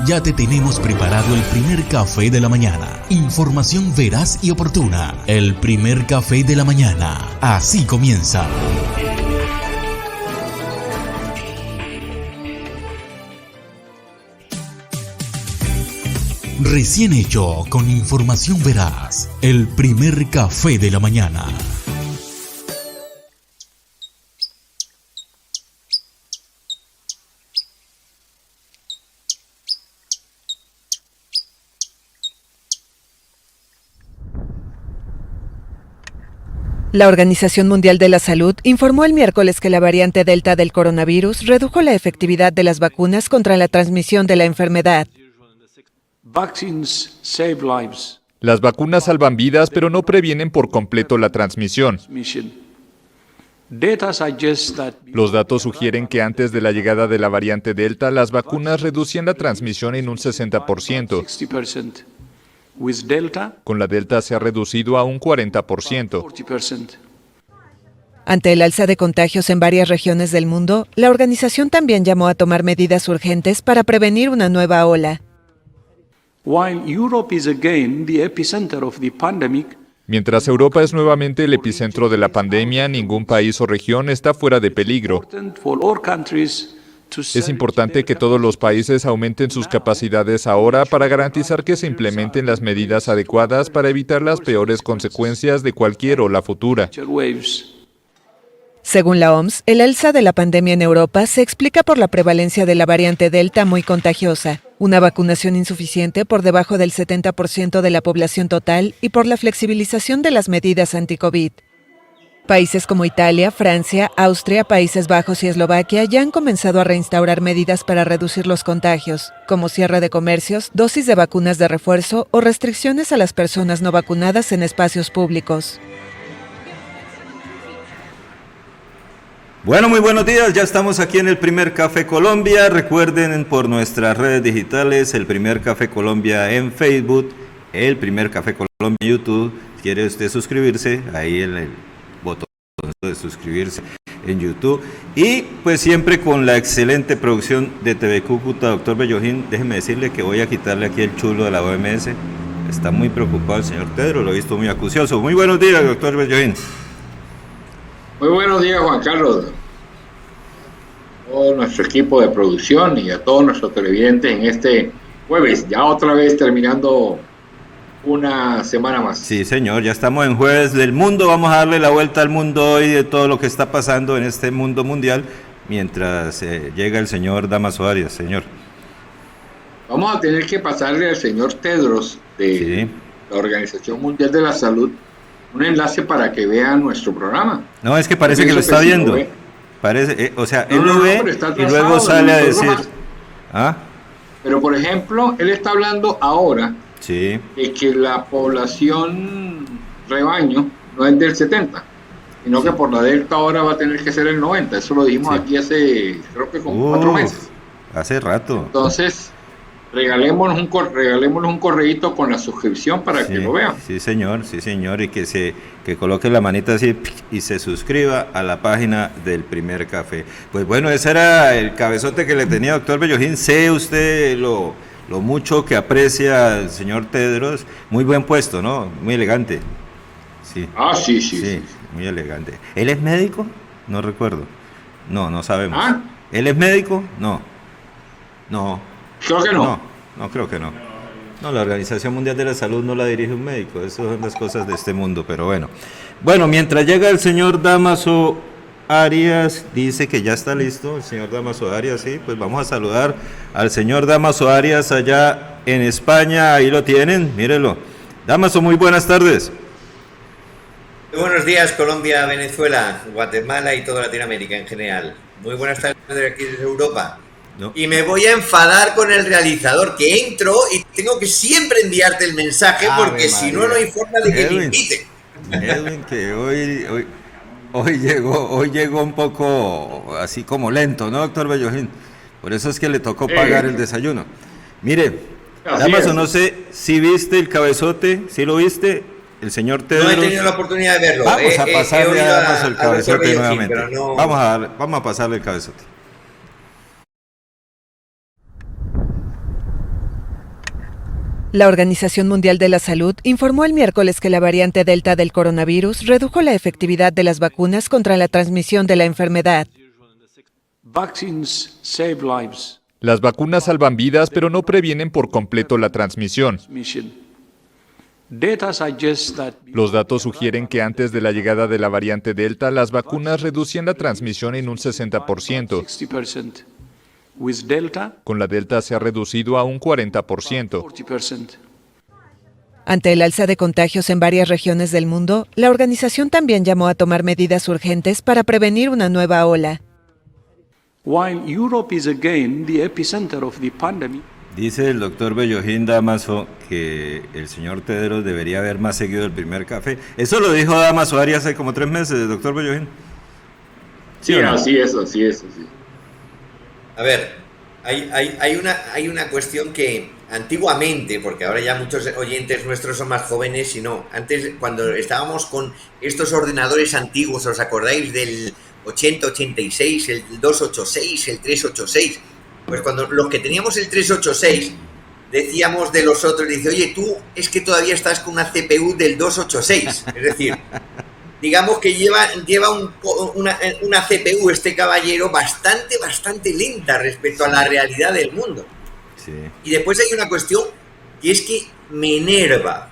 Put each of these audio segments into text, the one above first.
Ya te tenemos preparado el primer café de la mañana. Información veraz y oportuna. El primer café de la mañana. Así comienza. Recién hecho, con información veraz. El primer café de la mañana. La Organización Mundial de la Salud informó el miércoles que la variante Delta del coronavirus redujo la efectividad de las vacunas contra la transmisión de la enfermedad. Las vacunas salvan vidas, pero no previenen por completo la transmisión. Los datos sugieren que antes de la llegada de la variante Delta, las vacunas reducían la transmisión en un 60%. Con la Delta se ha reducido a un 40%. Ante el alza de contagios en varias regiones del mundo, la organización también llamó a tomar medidas urgentes para prevenir una nueva ola. Mientras Europa es nuevamente el epicentro de la pandemia, ningún país o región está fuera de peligro. Es importante que todos los países aumenten sus capacidades ahora para garantizar que se implementen las medidas adecuadas para evitar las peores consecuencias de cualquier ola futura. Según la OMS, el alza de la pandemia en Europa se explica por la prevalencia de la variante Delta muy contagiosa, una vacunación insuficiente por debajo del 70% de la población total y por la flexibilización de las medidas anti-COVID. Países como Italia, Francia, Austria, Países Bajos y Eslovaquia ya han comenzado a reinstaurar medidas para reducir los contagios, como cierre de comercios, dosis de vacunas de refuerzo o restricciones a las personas no vacunadas en espacios públicos. Bueno, muy buenos días, ya estamos aquí en el Primer Café Colombia. Recuerden por nuestras redes digitales, el Primer Café Colombia en Facebook, el Primer Café Colombia en YouTube. ¿Quiere usted suscribirse? Ahí el botón de suscribirse en YouTube. Y pues siempre con la excelente producción de TV Cúcuta, doctor Bellojín. Déjeme decirle que voy a quitarle aquí el chulo de la OMS. Está muy preocupado el señor Pedro, lo he visto muy acucioso. Muy buenos días, doctor Bellojín. Muy buenos días, Juan Carlos, a todo nuestro equipo de producción y a todos nuestros televidentes en este jueves, ya otra vez terminando una semana más. Sí, señor, ya estamos en jueves del mundo, vamos a darle la vuelta al mundo hoy de todo lo que está pasando en este mundo mundial, mientras llega el señor Damaso Arias, señor. Vamos a tener que pasarle al señor Tedros de la Organización Mundial de la Salud un enlace para que vean nuestro programa. No, es que parece que lo está viendo. Parece, él lo ve y luego sale a decir. ¿Ah? Pero por ejemplo, él está hablando ahora de que la población rebaño no es del 70, sino que por la Delta ahora va a tener que ser el 90. Eso lo dijimos aquí hace, creo que como 4 meses. Hace rato. Entonces, regalémonos un correíto con la suscripción para que lo vean. Sí, señor, y que coloque la manita así y se suscriba a la página del Primer Café. Pues bueno, ese era el cabezote que le tenía, doctor Bellojín. Sé usted lo mucho que aprecia al señor Tedros. Muy buen puesto, ¿no? Muy elegante. Sí. Sí, muy elegante. ¿Él es médico? No recuerdo. No sabemos. ¿Ah? ¿Él es médico? No. Creo que no. No, creo que no. No, la Organización Mundial de la Salud no la dirige un médico, esas son las cosas de este mundo, pero bueno. Bueno, mientras llega el señor Damaso Arias, dice que ya está listo el señor Damaso Arias, sí, pues vamos a saludar al señor Damaso Arias allá en España, ahí lo tienen, mírenlo. Damaso, muy buenas tardes. Muy buenos días, Colombia, Venezuela, Guatemala y toda Latinoamérica en general. Muy buenas tardes aquí desde Europa. No. Y me voy a enfadar con el realizador, que entro y tengo que siempre enviarte el mensaje porque si no, no hay forma de que me inviten. Edwin, que hoy llegó un poco así como lento, ¿no, doctor Bellojín? Por eso es que le tocó pagar el desayuno. Mire, Damaso, no sé si viste el cabezote, ¿sí lo viste? El señor Tedros. No he tenido la oportunidad de verlo. Vamos a pasarle a Damaso el cabezote nuevamente. No... Vamos a pasarle el cabezote. La Organización Mundial de la Salud informó el miércoles que la variante Delta del coronavirus redujo la efectividad de las vacunas contra la transmisión de la enfermedad. Vaccines save lives. Las vacunas salvan vidas, pero no previenen por completo la transmisión. Data suggests that Los datos sugieren que antes de la llegada de la variante Delta, las vacunas reducían la transmisión en un 60%. 60%. With Delta, Con la Delta se ha reducido a un 40%. 40%. Ante el alza de contagios en varias regiones del mundo, la organización también llamó a tomar medidas urgentes para prevenir una nueva ola. While Europe is again the epicenter of the pandemic, Dice el doctor Bellojín Damaso que el señor Tedros debería haber más seguido el primer café. Eso lo dijo Damaso Arias hace como 3 meses, doctor Bellojín. Sí, ¿o no? así es. A ver, hay una cuestión que antiguamente, porque ahora ya muchos oyentes nuestros son más jóvenes, y no, antes cuando estábamos con estos ordenadores antiguos, ¿os acordáis del 8086, el 286, el 386? Pues cuando los que teníamos el 386 decíamos de los otros, dice, oye, tú es que todavía estás con una CPU del 286, es decir, digamos que lleva una CPU este caballero bastante lenta respecto a la realidad del mundo. Sí. Y después hay una cuestión que es que me enerva,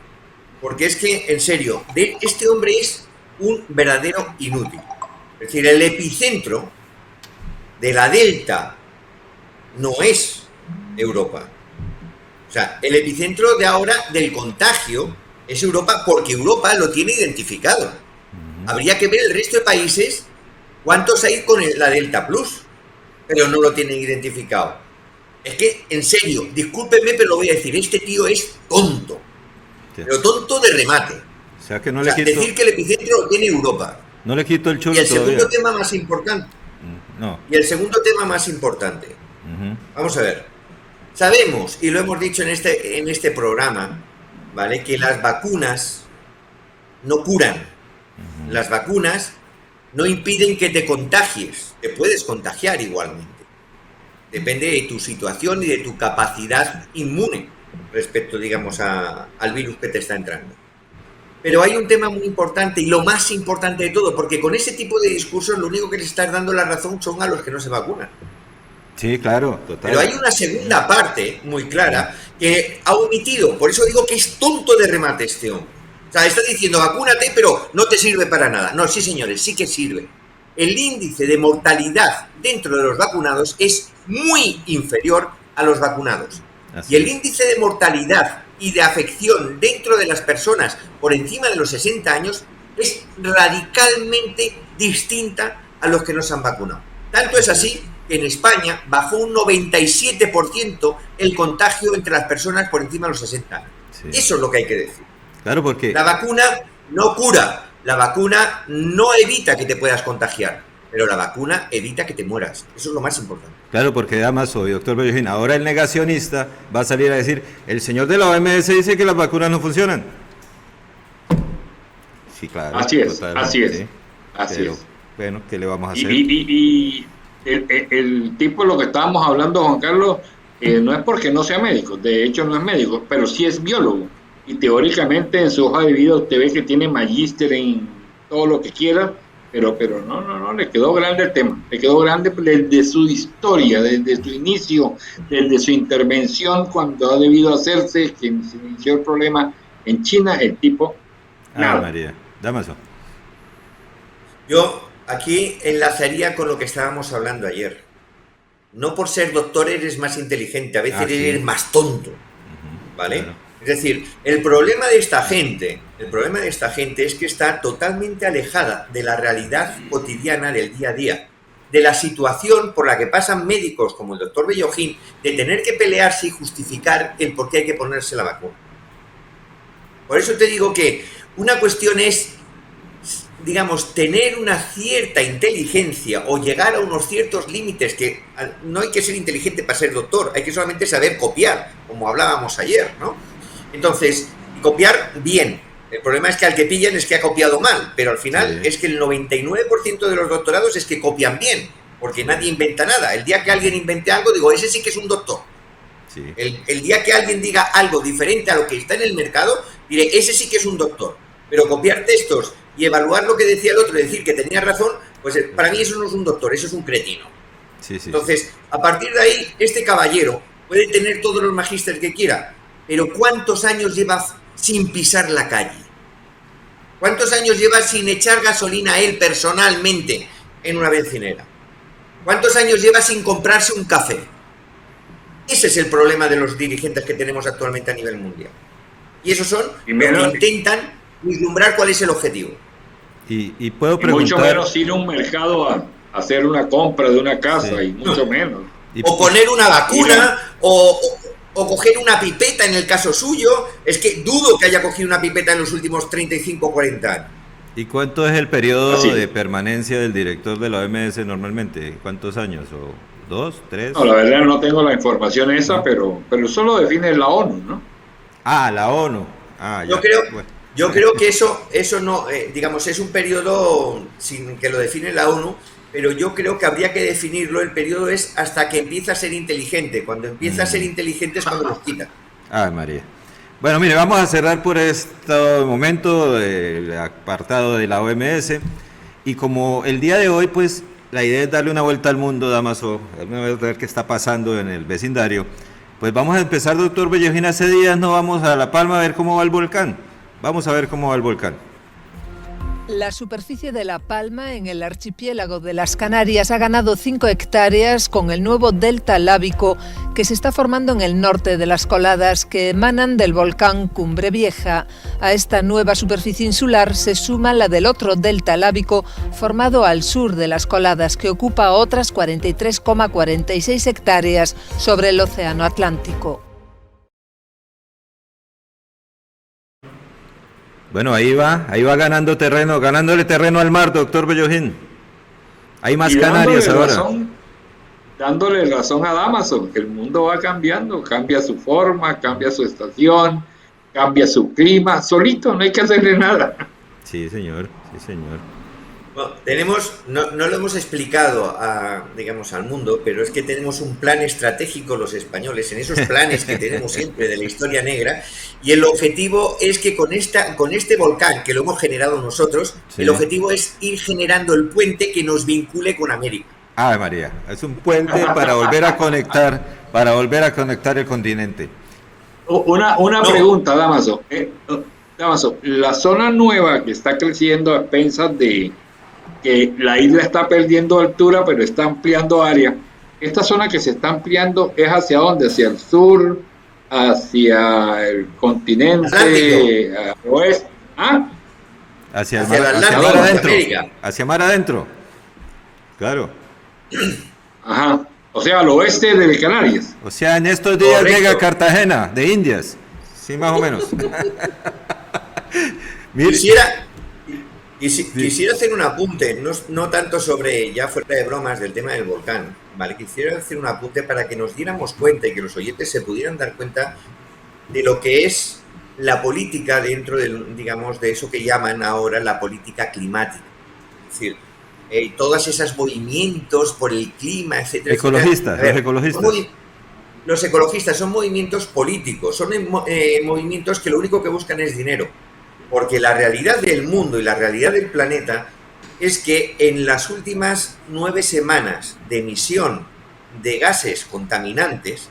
porque es que, en serio, este hombre es un verdadero inútil. Es decir, el epicentro de la Delta no es Europa. O sea, el epicentro de ahora del contagio es Europa, porque Europa lo tiene identificado. Habría que ver el resto de países cuántos hay con la Delta Plus, pero no lo tienen identificado. Es que, en serio, discúlpenme, pero lo voy a decir, este tío es tonto, pero tonto de remate. O sea que no O le sea, quito, decir que el epicentro lo tiene Europa. no le quito el chulo Y el todavía. segundo tema más importante, No. Ujú. Vamos a ver, sabemos, y lo hemos dicho en este programa, ¿vale?, que las vacunas no curan. Las vacunas no impiden que te contagies, te puedes contagiar igualmente. Depende de tu situación y de tu capacidad inmune respecto, digamos, al virus que te está entrando. Pero hay un tema muy importante, y lo más importante de todo, porque con ese tipo de discursos lo único que les estás dando la razón son a los que no se vacunan. Sí, claro, total. Pero hay una segunda parte muy clara que ha omitido, por eso digo que es tonto de remate este hombre. O sea, está diciendo vacúnate, pero no te sirve para nada. No, sí señores, sí que sirve. El índice de mortalidad dentro de los vacunados es muy inferior a los vacunados. Así Y el es. índice de mortalidad y de afección dentro de las personas por encima de los 60 años es radicalmente distinta a los que no se han vacunado. Tanto es así que en España bajó un 97% el contagio entre las personas por encima de los 60 años. Sí. Eso es lo que hay que decir. Claro, porque La vacuna no cura, la vacuna no evita que te puedas contagiar, pero la vacuna evita que te mueras. Eso es lo más importante. Claro, porque Damaso y doctor Bellojín, ahora el negacionista va a salir a decir, el señor de la OMS dice que las vacunas no funcionan. Sí, claro. Así es, totalmente, así es, sí. así Pero, es. bueno, ¿qué le vamos a hacer? Y el tipo de lo que estábamos hablando, Juan Carlos, no es porque no sea médico, de hecho no es médico, pero sí es biólogo. Y teóricamente en su hoja de vida usted ve que tiene magíster en todo lo que quiera, pero no, le quedó grande el tema, le quedó grande desde su historia, desde su inicio, desde su intervención cuando ha debido hacerse, que se inició el problema en China, el tipo, nada. María, Damaso. Yo aquí enlazaría con lo que estábamos hablando ayer. No por ser doctor eres más inteligente, a veces Sí. eres más tonto, ¿vale? Claro. Es decir, el problema de esta gente es que está totalmente alejada de la realidad cotidiana del día a día, de la situación por la que pasan médicos como el doctor Bellojín, de tener que pelearse y justificar el por qué hay que ponerse la vacuna. Por eso te digo que una cuestión es, digamos, tener una cierta inteligencia o llegar a unos ciertos límites, que no hay que ser inteligente para ser doctor, hay que solamente saber copiar, como hablábamos ayer, ¿no? Entonces, copiar bien. El problema es que al que pillan es que ha copiado mal, pero al final Sí. es que el 99% de los doctorados es que copian bien, porque nadie inventa nada. El día que alguien invente algo, digo, ese sí que es un doctor. Sí. El día que alguien diga algo diferente a lo que está en el mercado, diré, ese sí que es un doctor. Pero copiar textos y evaluar lo que decía el otro y decir que tenía razón, pues para mí eso no es un doctor, eso es un cretino. Sí, sí. Entonces, a partir de ahí, este caballero puede tener todos los magísteres que quiera, pero ¿cuántos años lleva sin pisar la calle? ¿Cuántos años lleva sin echar gasolina él personalmente en una bencinera? ¿Cuántos años lleva sin comprarse un café? Ese es el problema de los dirigentes que tenemos actualmente a nivel mundial. Y esos son los que intentan vislumbrar cuál es el objetivo. Y puedo preguntar... Mucho menos ir a un mercado a hacer una compra de una casa, sí. Y mucho menos. O poner una vacuna, o coger una pipeta en el caso suyo. Es que dudo que haya cogido una pipeta en los últimos 35 o 40 años. ¿Y cuánto es el periodo de permanencia del director de la OMS normalmente? ¿Cuántos años? ¿O 2, 3? No, la verdad no tengo la información esa, pero eso lo define la ONU, ¿no? Ah, la ONU. Ah, ya. Yo creo que eso no, digamos, es un periodo sin que lo define la ONU, pero yo creo que habría que definirlo. El periodo es hasta que empieza a ser inteligente. Cuando empieza a ser inteligente es cuando los quita. Ah, María. Bueno, mire, vamos a cerrar por este momento el apartado de la OMS. Y como el día de hoy, pues, la idea es darle una vuelta al mundo, Dámaso, a ver qué está pasando en el vecindario. Pues vamos a empezar, doctor Bellogín. Hace días no vamos a La Palma a ver cómo va el volcán. Vamos a ver cómo va el volcán. La superficie de La Palma, en el archipiélago de las Canarias, ha ganado 5 hectáreas con el nuevo delta lábico que se está formando en el norte de las coladas que emanan del volcán Cumbre Vieja. A esta nueva superficie insular se suma la del otro delta lábico formado al sur de las coladas, que ocupa otras 43,46 hectáreas sobre el océano Atlántico. Bueno, ahí va ganándole terreno al mar, doctor Bellogín. Hay más Canarias ahora. Dándole razón a Dámaso, que el mundo va cambiando, cambia su forma, cambia su estación, cambia su clima, solito, no hay que hacerle nada. Sí, señor, sí, señor. Bueno, no lo hemos explicado digamos, al mundo, pero es que tenemos un plan estratégico los españoles, en esos planes que tenemos siempre de la historia negra, y el objetivo es que con este volcán que lo hemos generado nosotros, sí. El objetivo es ir generando el puente que nos vincule con América. Ah, María, es un puente para volver a conectar el continente. Una pregunta, Dámaso. Dámaso, la zona nueva que está creciendo a expensas de que la isla está perdiendo altura, pero está ampliando área. Esta zona que se está ampliando es hacia dónde, hacia el sur, hacia el continente, al oeste. ¿Ah? Hacia mar adentro. Hacia mar adentro. Claro. Ajá. O sea, al oeste de Canarias. O sea, en estos días correcto. Llega Cartagena, de Indias. Sí, más o menos. Quisiera hacer un apunte, no tanto sobre, ya fuera de bromas, del tema del volcán, ¿vale? Quisiera hacer un apunte para que nos diéramos cuenta y que los oyentes se pudieran dar cuenta de lo que es la política dentro del, digamos, de eso que llaman ahora la política climática. Es decir, todos esos movimientos por el clima, etcétera. Ecologistas, etcétera. Los ecologistas. Los ecologistas son movimientos políticos, son movimientos que lo único que buscan es dinero. Porque la realidad del mundo y la realidad del planeta es que en las últimas 9 semanas de emisión de gases contaminantes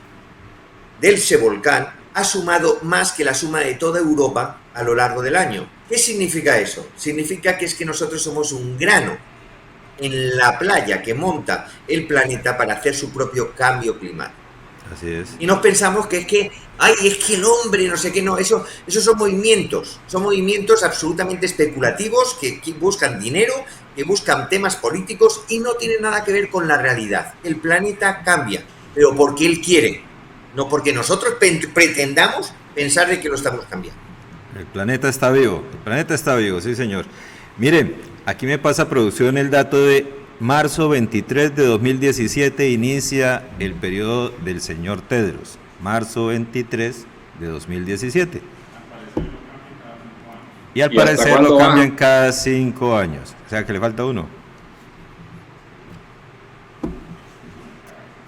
del ese volcán ha sumado más que la suma de toda Europa a lo largo del año. ¿Qué significa eso? Significa que es que nosotros somos un grano en la playa que monta el planeta para hacer su propio cambio climático. Así es. Y nos pensamos que es que el hombre, no sé qué, no, esos son movimientos absolutamente especulativos que buscan dinero, que buscan temas políticos y no tienen nada que ver con la realidad. El planeta cambia, pero porque él quiere, no porque nosotros pretendamos pensar de que lo estamos cambiando. El planeta está vivo, sí señor. Miren, aquí me pasa producción el dato de marzo 23 de 2017 inicia el periodo del señor Tedros. Marzo 23 de 2017. Y al parecer lo cambian cada 5 años. O sea que le falta uno.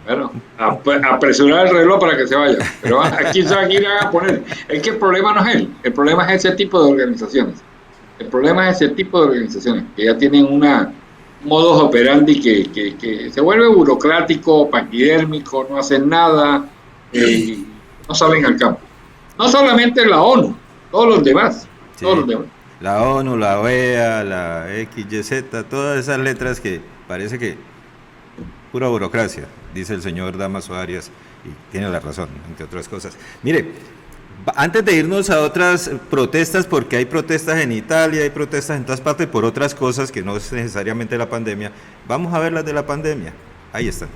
Bueno. apresurar el reloj para que se vaya. Pero aquí se van a ir a poner. Es que el problema no es él, el problema es ese tipo de organizaciones. El problema es ese tipo de organizaciones que ya tienen una modus operandi que se vuelve burocrático, paquidérmico, no hacen nada, no salen al campo. No solamente la ONU, todos los demás. Sí. Todos los demás. La ONU, la OEA, la XYZ, todas esas letras que parece que pura burocracia, dice el señor Damaso Arias, y tiene la razón, entre otras cosas. Mire, antes de irnos a otras protestas, porque hay protestas en Italia, hay protestas en todas partes por otras cosas que no es necesariamente la pandemia, vamos a ver las de la pandemia. Ahí están.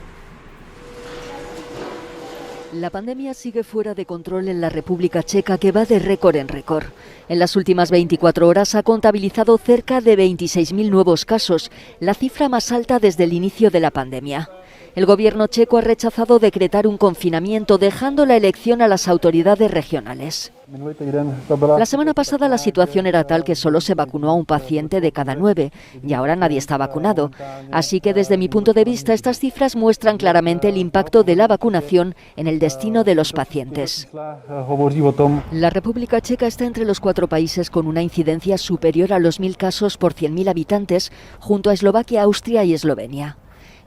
La pandemia sigue fuera de control en la República Checa, que va de récord en récord. En las últimas 24 horas ha contabilizado cerca de 26.000 nuevos casos, la cifra más alta desde el inicio de la pandemia. El gobierno checo ha rechazado decretar un confinamiento, dejando la elección a las autoridades regionales. La semana pasada la situación era tal que solo se vacunó a un paciente de cada 9 y ahora nadie está vacunado. Así que desde mi punto de vista estas cifras muestran claramente el impacto de la vacunación en el destino de los pacientes. La República Checa está entre los 4 países con una incidencia superior a los 1.000 casos por 100.000 habitantes, junto a Eslovaquia, Austria y Eslovenia.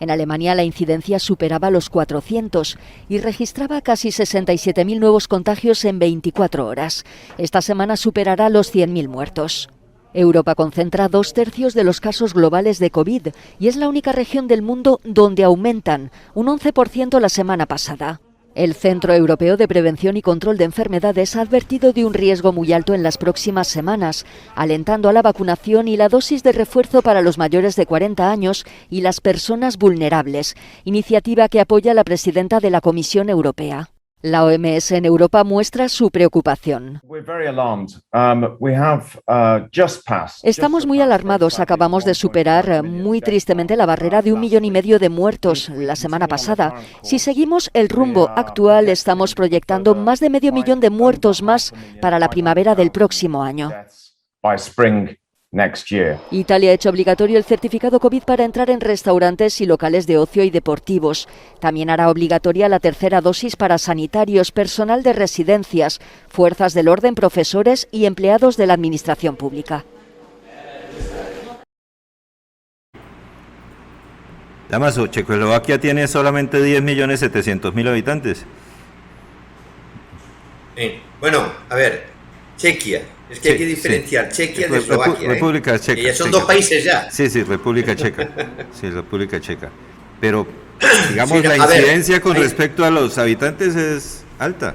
En Alemania la incidencia superaba los 400 y registraba casi 67.000 nuevos contagios en 24 horas. Esta semana superará los 100.000 muertos. Europa concentra 2/3 de los casos globales de COVID y es la única región del mundo donde aumentan, un 11% la semana pasada. El Centro Europeo de Prevención y Control de Enfermedades ha advertido de un riesgo muy alto en las próximas semanas, alentando a la vacunación y la dosis de refuerzo para los mayores de 40 años y las personas vulnerables, iniciativa que apoya la presidenta de la Comisión Europea. La OMS en Europa muestra su preocupación. Estamos muy alarmados. Acabamos de superar muy tristemente la barrera de 1,5 millones de muertos la semana pasada. Si seguimos el rumbo actual, estamos proyectando más de 500,000 de muertos más para la primavera del próximo año. Italia ha hecho obligatorio el certificado COVID para entrar en restaurantes y locales de ocio y deportivos. También hará obligatoria la tercera dosis para sanitarios, personal de residencias, fuerzas del orden, profesores y empleados de la administración pública. Damaso, Checoslovaquia tiene solamente 10.700.000 habitantes. Bueno, a ver, Chequia. Es que hay que diferenciar Chequia de Eslovaquia. República Checa. Que ya son 2 países ya. Sí, República Checa. Sí, República Checa. Pero, digamos, la incidencia con respecto a los habitantes es alta.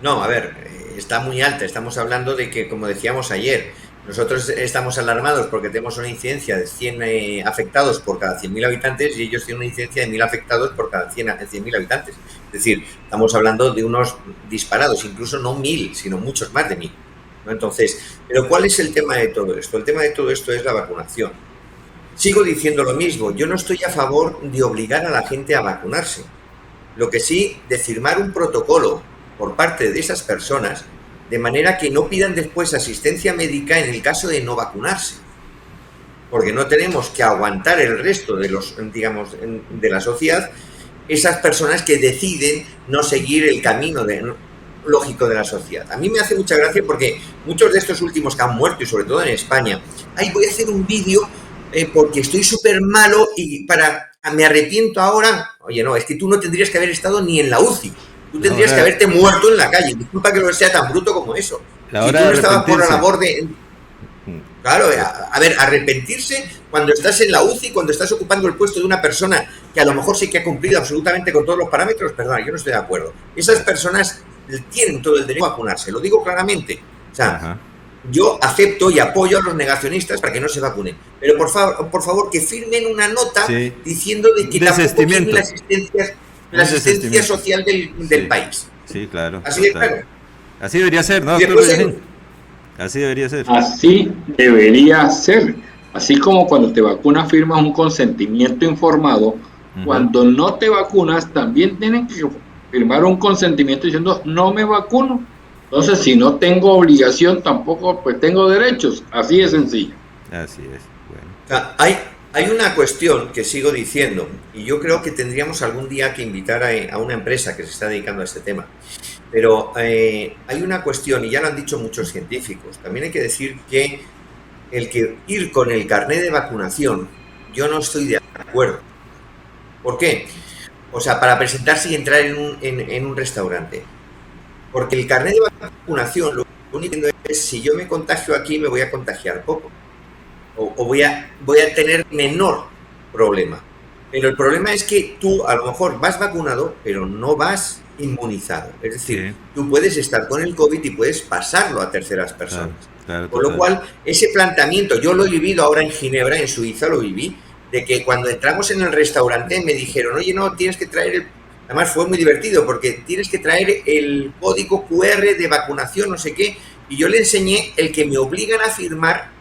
No, a ver, está muy alta. Estamos hablando de que, como decíamos ayer, nosotros estamos alarmados porque tenemos una incidencia de 100 afectados por cada 100.000 habitantes y ellos tienen una incidencia de 1.000 afectados por cada 100.000 habitantes. Es decir, estamos hablando de unos disparados, incluso no 1.000, sino muchos más de 1.000, ¿no? Entonces, ¿pero cuál es el tema de todo esto? El tema de todo esto es la vacunación. Sigo diciendo lo mismo, yo no estoy a favor de obligar a la gente a vacunarse. Lo que sí, de firmar un protocolo por parte de esas personas, de manera que no pidan después asistencia médica en el caso de no vacunarse. Porque no tenemos que aguantar el resto de los, digamos, de la sociedad, esas personas que deciden no seguir el camino lógico de la sociedad. A mí me hace mucha gracia porque muchos de estos últimos que han muerto, y sobre todo en España, voy a hacer un vídeo porque estoy súper malo y me arrepiento ahora. Oye, no, es que tú no tendrías que haber estado ni en la UCI. Tú tendrías que haberte muerto en la calle. Disculpa que no sea tan bruto como eso. Si tú no estabas por la labor de... Claro, a ver, arrepentirse cuando estás en la UCI, cuando estás ocupando el puesto de una persona que a lo mejor sí que ha cumplido absolutamente con todos los parámetros, perdona, yo no estoy de acuerdo. Esas personas tienen todo el derecho a vacunarse, lo digo claramente. O sea, yo acepto y apoyo a los negacionistas para que no se vacunen. Pero por favor, que firmen una nota diciendo de que tampoco tienen la asistencia social del país. Sí, claro. Así de claro. Así debería ser, ¿no? Así debería ser. Así debería ser. Así como cuando te vacunas firmas un consentimiento informado, cuando no te vacunas también tienen que firmar un consentimiento diciendo no me vacuno. Entonces, si no tengo obligación, tampoco pues tengo derechos. Así de sencillo. Así es. Bueno. O sea, Hay una cuestión que sigo diciendo, y yo creo que tendríamos algún día que invitar a una empresa que se está dedicando a este tema, pero hay una cuestión, y ya lo han dicho muchos científicos, también hay que decir que el que ir con el carnet de vacunación, yo no estoy de acuerdo. ¿Por qué? O sea, para presentarse y entrar en un restaurante. Porque el carnet de vacunación, lo único que es, si yo me contagio aquí, me voy a contagiar poco. O voy a tener menor problema. Pero el problema es que tú a lo mejor vas vacunado, pero no vas inmunizado. Es decir, tú puedes estar con el COVID y puedes pasarlo a terceras personas. Con lo cual, ese planteamiento, yo lo he vivido ahora en Ginebra, en Suiza, lo viví, de que cuando entramos en el restaurante me dijeron, oye, no, tienes que traer Además fue muy divertido porque tienes que traer el código QR de vacunación, no sé qué, y yo le enseñé el que me obligan a firmar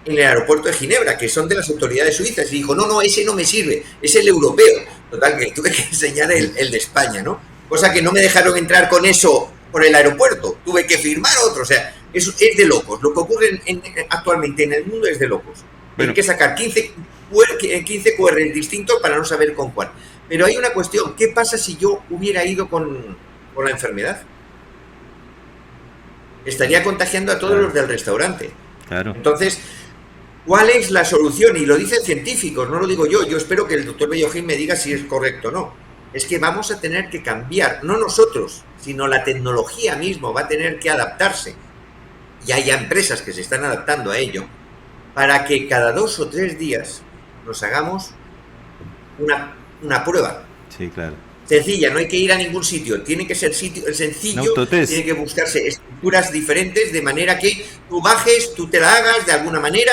en el aeropuerto de Ginebra, que son de las autoridades suizas, y dijo, no, ese no me sirve, es el europeo. Total, que tuve que enseñar el de España, ¿no? Cosa que no me dejaron entrar con eso por el aeropuerto, tuve que firmar otro, o sea, eso es de locos. Lo que ocurre actualmente en el mundo es de locos. Hay que sacar 15 QR distintos para no saber con cuál. Pero hay una cuestión, ¿qué pasa si yo hubiera ido con la enfermedad? Estaría contagiando a todos los del restaurante. Claro. Entonces, ¿cuál es la solución? Y lo dicen científicos, no lo digo yo. Yo espero que el doctor Bellojín me diga si es correcto o no. Es que vamos a tener que cambiar, no nosotros, sino la tecnología mismo va a tener que adaptarse. Y hay empresas que se están adaptando a ello, para que cada 2 o 3 días nos hagamos una prueba. Sí, claro. Sencilla, no hay que ir a ningún sitio, tiene que ser sencillo, tiene que buscarse estructuras diferentes de manera que tú bajes, tú te la hagas de alguna manera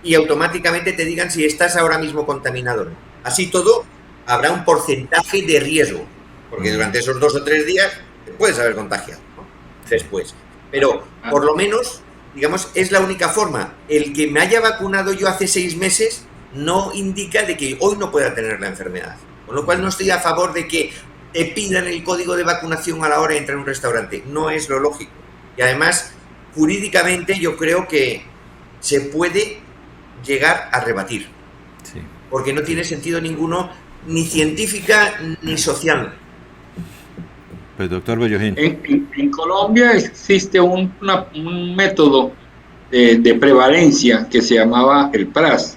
y automáticamente te digan si estás ahora mismo contaminado o no. Así todo, habrá un porcentaje de riesgo, porque durante esos 2 o 3 días te puedes haber contagiado, ¿no? Después. Pero, por lo menos, digamos, es la única forma. El que me haya vacunado yo hace 6 meses no indica de que hoy no pueda tener la enfermedad. Con lo cual no estoy a favor de que te pidan el código de vacunación a la hora de entrar a un restaurante. No es lo lógico. Y además, jurídicamente yo creo que se puede llegar a rebatir. Sí. Porque no tiene sentido ninguno, ni científica ni social. Pues doctor Bellojín. En Colombia existe un método de prevalencia que se llamaba el PRAS.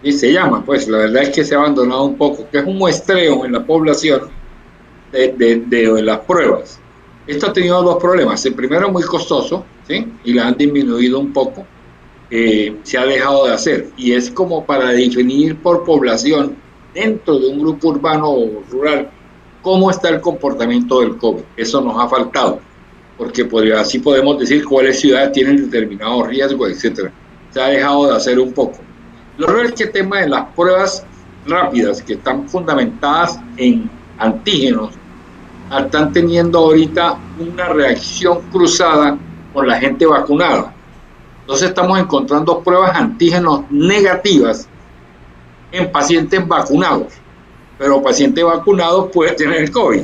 Y se llama, pues la verdad es que se ha abandonado un poco, que es un muestreo en la población de las pruebas. Esto ha tenido 2 problemas. El primero, muy costoso, ¿sí? Y la han disminuido un poco. Se ha dejado de hacer. Y es como para definir por población, dentro de un grupo urbano o rural, cómo está el comportamiento del COVID. Eso nos ha faltado, porque así podemos decir cuáles ciudades tienen determinado riesgo, etcétera. Se ha dejado de hacer un poco. Lo raro es que el tema de las pruebas rápidas, que están fundamentadas en antígenos, están teniendo ahorita una reacción cruzada con la gente vacunada. Entonces estamos encontrando pruebas antígenos negativas en pacientes vacunados, pero pacientes vacunados pueden tener el COVID.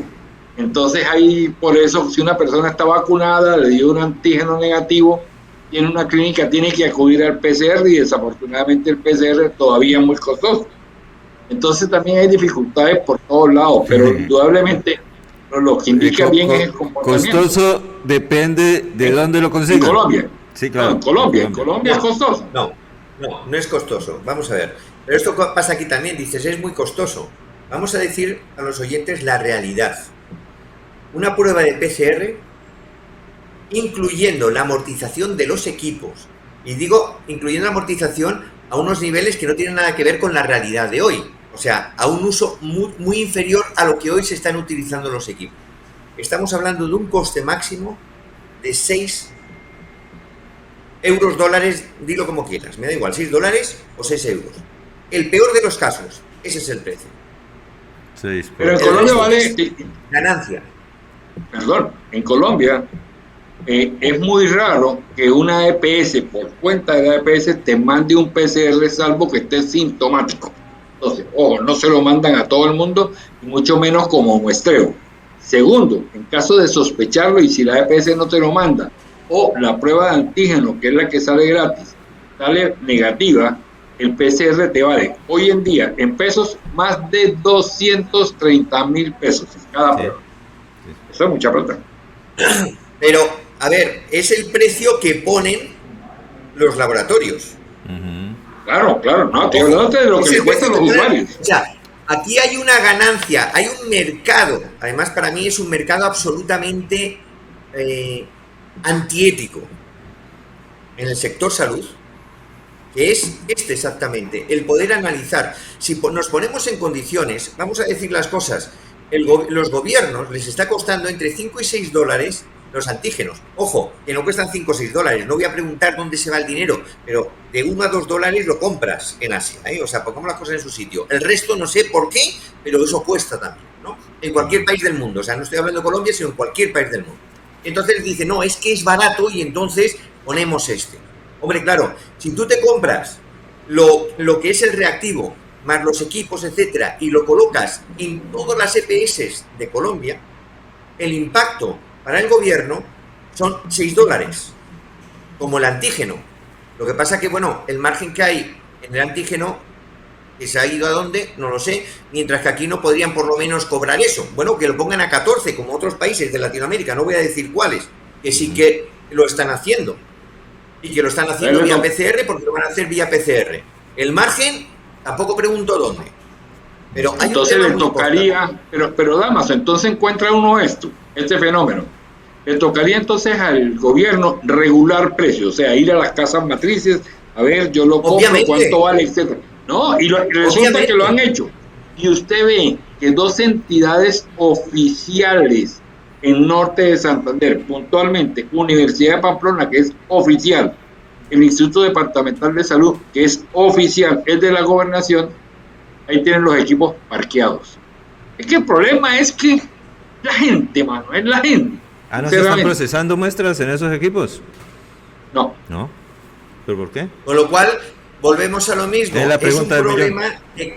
Entonces ahí, por eso, si una persona está vacunada, le dio un antígeno negativo, tiene una clínica, tiene que acudir al PCR y desafortunadamente el PCR todavía es muy costoso. Entonces también hay dificultades por todos lados, pero indudablemente lo que indica bien es el comportamiento. Costoso depende de dónde lo consigan. En Colombia. Sí, claro. No, en Colombia es costoso. No es costoso. Vamos a ver. Pero esto pasa aquí también, dices, es muy costoso. Vamos a decir a los oyentes la realidad. Una prueba de PCR, incluyendo la amortización de los equipos, y digo, incluyendo la amortización a unos niveles que no tienen nada que ver con la realidad de hoy, o sea, a un uso muy inferior a lo que hoy se están utilizando los equipos. Estamos hablando de un coste máximo de 6 euros, dólares, dilo como quieras, me da igual, 6 dólares o 6 euros. El peor de los casos, ese es el precio. 6. Pero en Colombia vale ganancia. Perdón, en Colombia es muy raro que una EPS, por cuenta de la EPS, te mande un PCR salvo que esté sintomático. Entonces, ojo, no se lo mandan a todo el mundo, y mucho menos como muestreo. Segundo, en caso de sospecharlo y si la EPS no te lo manda, o la prueba de antígeno, que es la que sale gratis, sale negativa, el PCR te vale hoy en día en pesos más de 230,000 pesos cada prueba. Eso es mucha plata. Pero, a ver, es el precio que ponen los laboratorios. Claro, no, te hablando de lo que le cuestan los usuarios. O sea, aquí hay una ganancia, hay un mercado, además para mí es un mercado absolutamente antiético en el sector salud, que es exactamente, el poder analizar. Si nos ponemos en condiciones, vamos a decir las cosas, los gobiernos les está costando entre 5 y 6 dólares los antígenos. Ojo, que no cuestan 5 o 6 dólares, no voy a preguntar dónde se va el dinero, pero de 1 a 2 dólares lo compras en Asia, O sea, pongamos las cosas en su sitio. El resto no sé por qué, pero eso cuesta también, ¿no? En cualquier país del mundo, o sea, no estoy hablando de Colombia, sino en cualquier país del mundo. Entonces dice, no, es que es barato y entonces ponemos este. Hombre, claro, si tú te compras lo que es el reactivo, más los equipos, etcétera, y lo colocas en todas las EPS de Colombia, el impacto para el gobierno son 6 dólares, como el antígeno. Lo que pasa que, bueno, el margen que hay en el antígeno, que se ha ido a dónde, no lo sé, mientras que aquí no podrían por lo menos cobrar eso. Bueno, que lo pongan a 14, como otros países de Latinoamérica, no voy a decir cuáles, que sí que lo están haciendo. Y que lo están haciendo vía PCR porque lo van a hacer vía PCR. El margen, tampoco pregunto dónde. Pero hay entonces le tocaría, pero Damaso, entonces encuentra uno este fenómeno. Le tocaría entonces al gobierno regular precios, o sea, ir a las casas matrices, a ver, yo lo compro, cuánto vale, etcétera. No, y resulta que lo han hecho. Y usted ve que 2 entidades oficiales en norte de Santander, puntualmente, Universidad de Pamplona, que es oficial, el Instituto Departamental de Salud, que es oficial, es de la gobernación, ahí tienen los equipos parqueados. Es que el problema es que la gente, mano, es la gente. ¿No se están procesando muestras en esos equipos? No. ¿Pero por qué? Con lo cual, volvemos a lo mismo. Es un problema de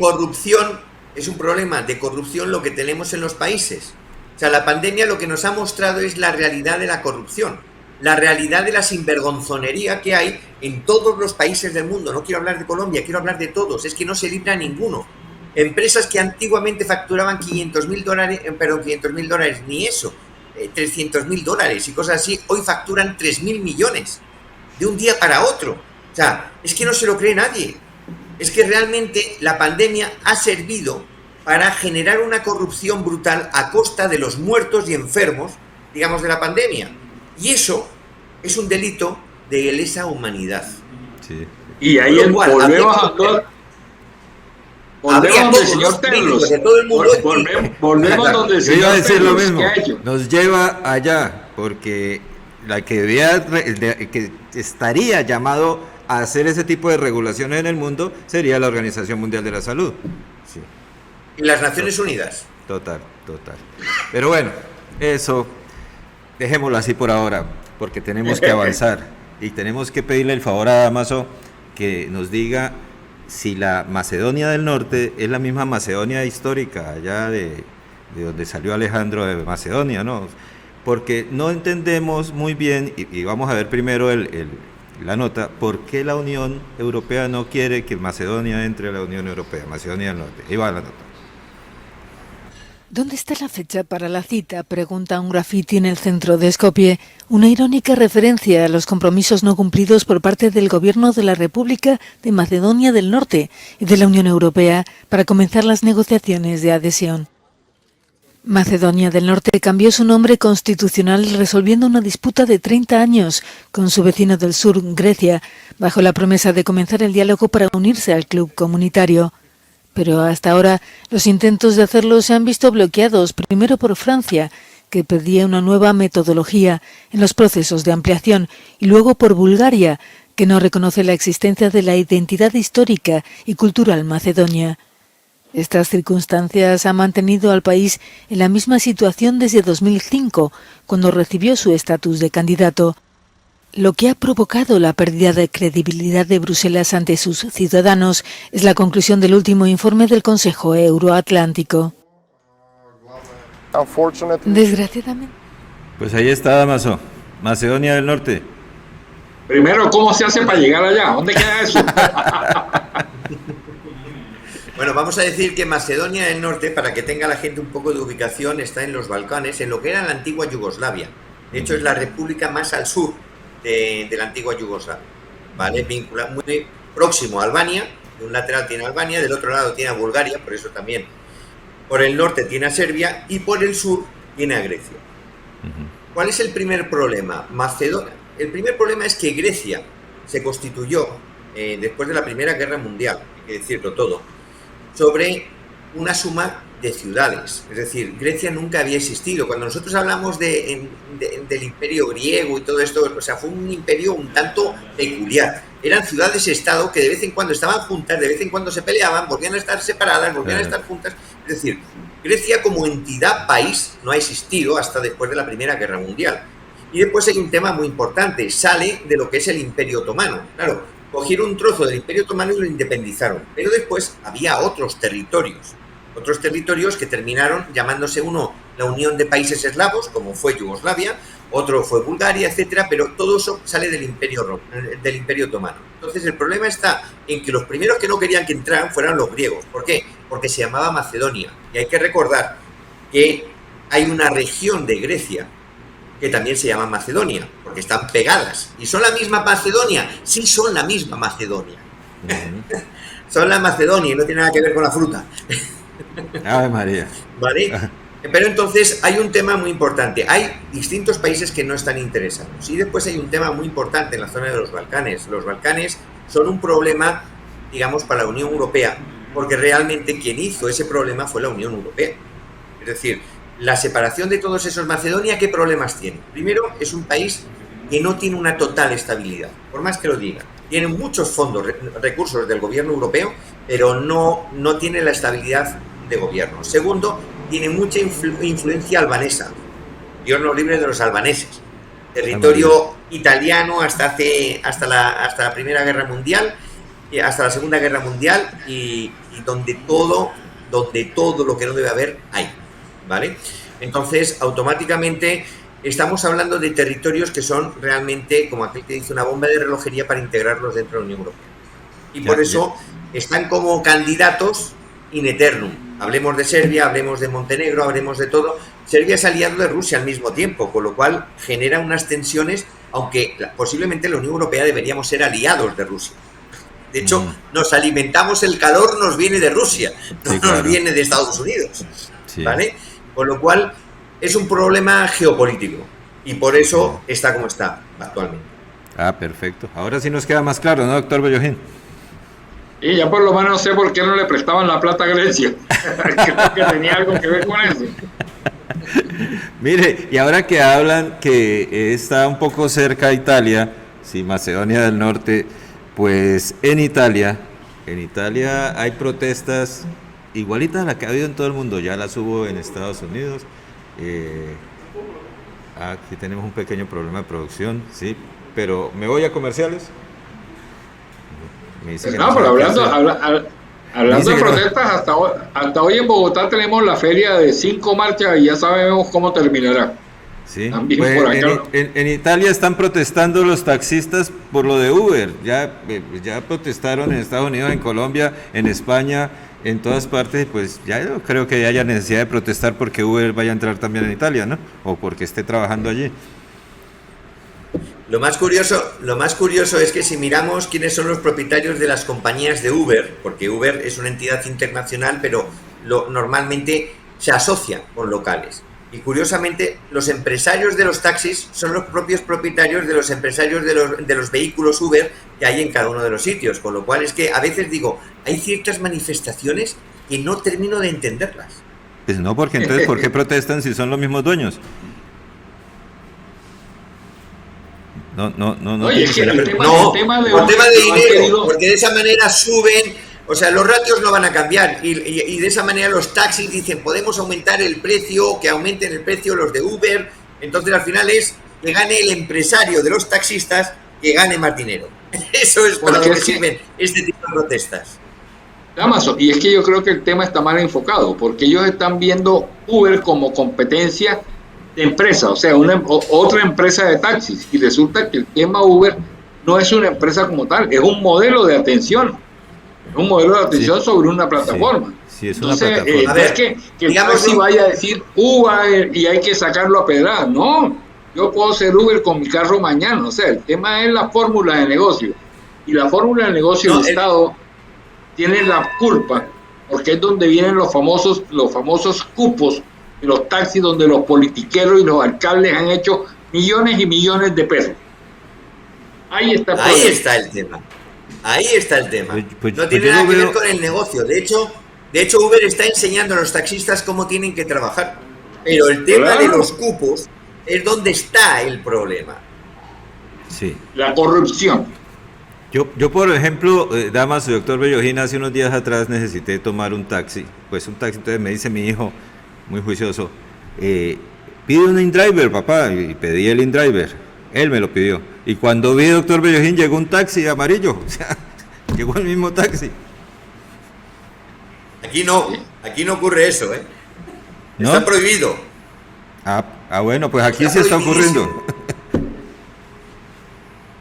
corrupción, lo que tenemos en los países. O sea, la pandemia lo que nos ha mostrado es la realidad de la corrupción, la realidad de la sinvergonzonería que hay en todos los países del mundo. No quiero hablar de Colombia, quiero hablar de todos. Es que no se libra ninguno. Empresas que antiguamente facturaban 500.000 dólares, ni eso, 300.000 dólares y cosas así, hoy facturan 3.000 millones de un día para otro. O sea, es que no se lo cree nadie. Es que realmente la pandemia ha servido para generar una corrupción brutal a costa de los muertos y enfermos, digamos, de la pandemia. Y eso es un delito de lesa humanidad. Sí. Y ahí volvemos a todo. Volvemos donde el señor Terlos. Volvemos donde el señor iba a decir lo mismo. Nos lleva allá, porque la que estaría llamado a hacer ese tipo de regulaciones en el mundo sería la Organización Mundial de la Salud. Sí. Y las Naciones Unidas. Total. Pero bueno, eso dejémoslo así por ahora, porque tenemos que avanzar y tenemos que pedirle el favor a Damaso que nos diga si la Macedonia del Norte es la misma Macedonia histórica, allá de donde salió Alejandro de Macedonia, ¿no? Porque no entendemos muy bien, y vamos a ver primero la nota, por qué la Unión Europea no quiere que Macedonia entre a la Unión Europea, Macedonia del Norte. Ahí va la nota. ¿Dónde está la fecha para la cita?, pregunta un grafiti en el centro de Skopje, una irónica referencia a los compromisos no cumplidos por parte del Gobierno de la República de Macedonia del Norte y de la Unión Europea para comenzar las negociaciones de adhesión. Macedonia del Norte cambió su nombre constitucional resolviendo una disputa de 30 años con su vecino del sur, Grecia, bajo la promesa de comenzar el diálogo para unirse al club comunitario. Pero hasta ahora los intentos de hacerlo se han visto bloqueados, primero por Francia, que pedía una nueva metodología en los procesos de ampliación, y luego por Bulgaria, que no reconoce la existencia de la identidad histórica y cultural macedonia. Estas circunstancias han mantenido al país en la misma situación desde 2005, cuando recibió su estatus de candidato, lo que ha provocado la pérdida de credibilidad de Bruselas ante sus ciudadanos es la conclusión del último informe del Consejo Euroatlántico. Desgraciadamente. Pues ahí está, Damaso, Macedonia del Norte. Primero, ¿cómo se hace para llegar allá? ¿Dónde queda eso? Bueno, vamos a decir que Macedonia del Norte, para que tenga la gente un poco de ubicación, está en los Balcanes, en lo que era la antigua Yugoslavia. De hecho, es la república más al sur de la antigua Yugoslavia, ¿vale? Vincula muy próximo a Albania, de un lateral tiene a Albania, del otro lado tiene a Bulgaria, por eso también por el norte tiene a Serbia y por el sur tiene a Grecia. ¿Cuál es el primer problema? Macedonia. El primer problema es que Grecia se constituyó después de la Primera Guerra Mundial, hay que decirlo todo, sobre una suma de ciudades. Es decir, Grecia nunca había existido. Cuando nosotros hablamos del imperio griego y todo esto, o sea, fue un imperio un tanto peculiar. Eran ciudades-estado que de vez en cuando estaban juntas, de vez en cuando se peleaban, volvían a estar separadas, volvían a estar juntas. Es decir, Grecia como entidad país no ha existido hasta después de la Primera Guerra Mundial. Y después hay un tema muy importante, sale de lo que es el Imperio Otomano. Claro, cogieron un trozo del Imperio Otomano y lo independizaron, pero después había otros territorios que terminaron llamándose uno la Unión de Países Eslavos, como fue Yugoslavia, otro fue Bulgaria, etcétera, pero todo eso sale del Imperio Otomano. Entonces el problema está en que los primeros que no querían que entraran fueran los griegos. ¿Por qué? Porque se llamaba Macedonia, y hay que recordar que hay una región de Grecia que también se llama Macedonia, porque están pegadas. ¿Y son la misma Macedonia? Sí, son la misma Macedonia. Son la Macedonia y no tiene nada que ver con la fruta. Ave María. ¿Vale? Pero entonces hay un tema muy importante. Hay distintos países que no están interesados. Y después hay un tema muy importante en la zona de los Balcanes. Los Balcanes son un problema, digamos, para la Unión Europea, porque realmente quien hizo ese problema fue la Unión Europea. Es decir, la separación de todos esos Macedonia, ¿qué problemas tiene? Primero, es un país que no tiene una total estabilidad, por más que lo diga. Tiene muchos fondos, recursos del gobierno europeo, pero no tiene la estabilidad de gobierno. Segundo, tiene mucha influencia albanesa. Dios nos libre de los albaneses. Territorio italiano hasta la Primera Guerra Mundial, hasta la Segunda Guerra Mundial, y donde todo lo que no debe haber hay. ¿Vale? Entonces, automáticamente estamos hablando de territorios que son realmente, como aquel que dice, una bomba de relojería para integrarlos dentro de la Unión Europea. Y por eso están como candidatos in eternum. Hablemos de Serbia, hablemos de Montenegro, hablemos de todo. Serbia es aliado de Rusia al mismo tiempo, con lo cual genera unas tensiones, aunque posiblemente la Unión Europea deberíamos ser aliados de Rusia. De hecho, nos alimentamos, el calor nos viene de Rusia, no nos viene de Estados Unidos. ¿Vale? Con lo cual es un problema geopolítico y por eso está como está actualmente. Perfecto. Ahora sí nos queda más claro, ¿no, doctor Bellojín? Y ya por lo menos sé por qué no le prestaban la plata a Grecia. Creo que tenía algo que ver con eso. Mire, y ahora que hablan que está un poco cerca a Italia, sí, Macedonia del Norte, pues en Italia hay protestas igualitas a la que ha habido en todo el mundo. Ya las hubo en Estados Unidos. Aquí tenemos un pequeño problema de producción, sí, pero me voy a comerciales. Me dice que no, pero hablando de protestas, hasta hoy en Bogotá tenemos la feria de 5 marchas y ya sabemos cómo terminará. Sí, pues por acá. En Italia están protestando los taxistas por lo de Uber. Ya protestaron en Estados Unidos, en Colombia, en España, en todas partes. Pues ya yo creo que haya necesidad de protestar porque Uber vaya a entrar también en Italia, ¿no? O porque esté trabajando allí. Lo más curioso es que si miramos quiénes son los propietarios de las compañías de Uber, porque Uber es una entidad internacional, pero normalmente se asocia con locales. Y curiosamente, los empresarios de los taxis son los propios propietarios de los empresarios de los vehículos Uber que hay en cada uno de los sitios. Con lo cual es que a veces digo, hay ciertas manifestaciones que no termino de entenderlas. Pues no, porque entonces, ¿por qué protestan si son los mismos dueños? No. Oye, es que el tema de dinero, porque de esa manera suben. O sea, los ratios no van a cambiar y de esa manera los taxis dicen podemos aumentar el precio, que aumenten el precio los de Uber. Entonces al final es que gane el empresario de los taxistas, que gane más dinero. Eso es para lo que sirven este tipo de protestas. Amazon, y es que yo creo que el tema está mal enfocado, porque ellos están viendo Uber como competencia de empresa, o sea, otra empresa de taxis, y resulta que el tema Uber no es una empresa como tal, es un modelo de atención. un modelo de atención sobre una plataforma. Sí, es una Entonces, plataforma. no es que el taxi vaya a decir Uber y hay que sacarlo a pedradas. No, yo puedo ser Uber con mi carro mañana. O sea, el tema es la fórmula de negocio. Y la fórmula de negocio del Estado tiene la culpa, porque es donde vienen los famosos cupos de los taxis, donde los politiqueros y los alcaldes han hecho millones y millones de pesos. Ahí está el problema. Ahí está el tema. Pues no tiene nada que ver con el negocio. De hecho, Uber está enseñando a los taxistas cómo tienen que trabajar. Pero el tema de los cupos es donde está el problema. Sí. La corrupción. Yo por ejemplo, damas y doctor Bellojín, hace unos días atrás necesité tomar un taxi. Entonces me dice mi hijo, muy juicioso, pide un InDriver, papá, y pedí el InDriver. Él me lo pidió. Y cuando vi doctor Bellojín, llegó un taxi amarillo. O sea, llegó el mismo taxi. Aquí no ocurre eso, ¿eh? ¿No? Está prohibido. Bueno, pues aquí sí está ocurriendo.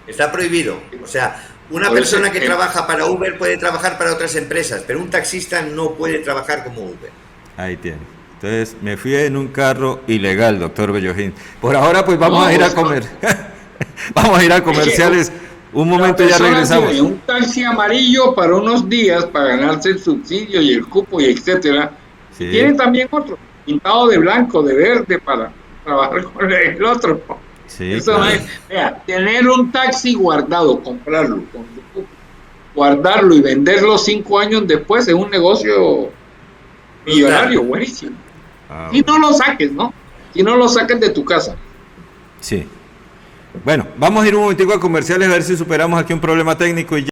Está prohibido. O sea, una persona que trabaja para Uber puede trabajar para otras empresas, pero un taxista no puede trabajar como Uber. Ahí tiene. Entonces me fui en un carro ilegal, doctor Bellojín. Por ahora pues vamos a ir a comer. Vamos a ir a comerciales. Un momento, ya regresamos. Tiene un taxi amarillo para unos días para ganarse el subsidio y el cupo y etcétera. Sí. Tienen también otro pintado de blanco, de verde para trabajar con el otro. Sí, eso claro. No es, vea, tener un taxi guardado, comprarlo con tu cupo, guardarlo y venderlo 5 años después es un negocio millonario, buenísimo. Y no lo saques, ¿no? Y no lo saques de tu casa. Sí. Bueno, vamos a ir un momentico a comerciales a ver si superamos aquí un problema técnico y ya.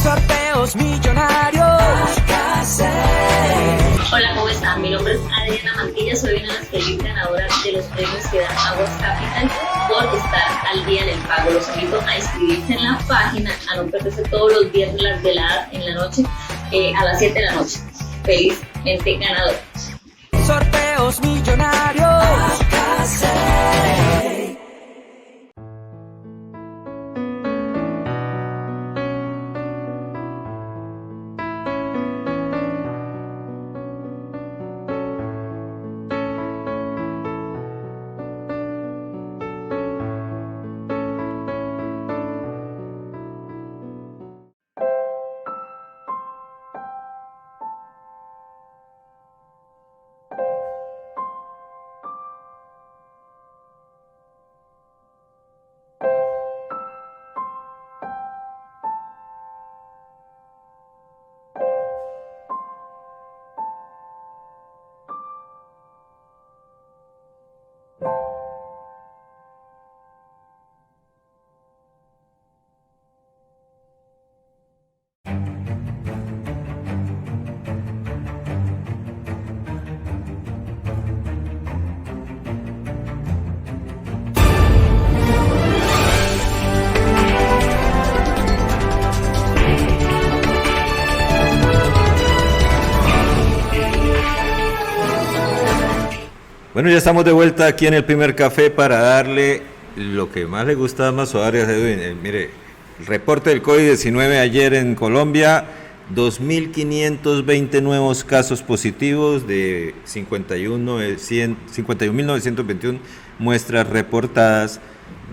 Sorteos millonarios. Hola, ¿cómo están? Mi nombre es Adriana Mantilla, soy una de las feliz ganadoras de los premios que da Aguas Capital por estar al día en el pago. Los invito a inscribirse en la página, a no perderse todos los viernes las veladas en la noche, a las 7 de la noche. Felizmente ganador. Sorteos millonarios. Bueno, ya estamos de vuelta aquí en el primer café para darle lo que más le gusta a Damaso Arias, Edwin. Mire, el reporte del COVID-19 ayer en Colombia, 2.520 nuevos casos positivos de 51.921 muestras reportadas,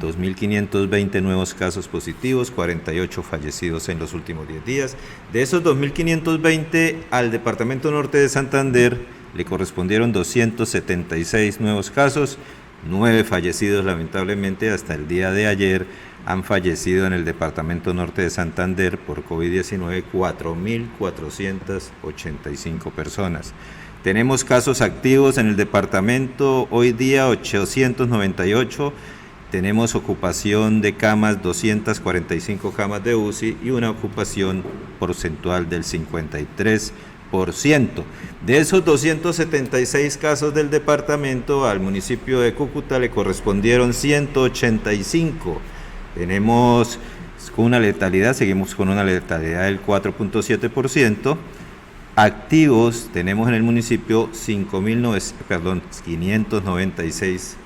2.520 nuevos casos positivos, 48 fallecidos en los últimos 10 días. De esos 2.520, al departamento norte de Santander le correspondieron 276 nuevos casos, 9 fallecidos lamentablemente. Hasta el día de ayer han fallecido en el departamento norte de Santander por COVID-19 4.485 personas. Tenemos casos activos en el departamento hoy día 898, tenemos ocupación de camas 245 camas de UCI y una ocupación porcentual del 53%. De esos 276 casos del departamento, al municipio de Cúcuta le correspondieron 185. Tenemos con una letalidad, seguimos con una letalidad del 4.7%. Activos tenemos en el municipio 596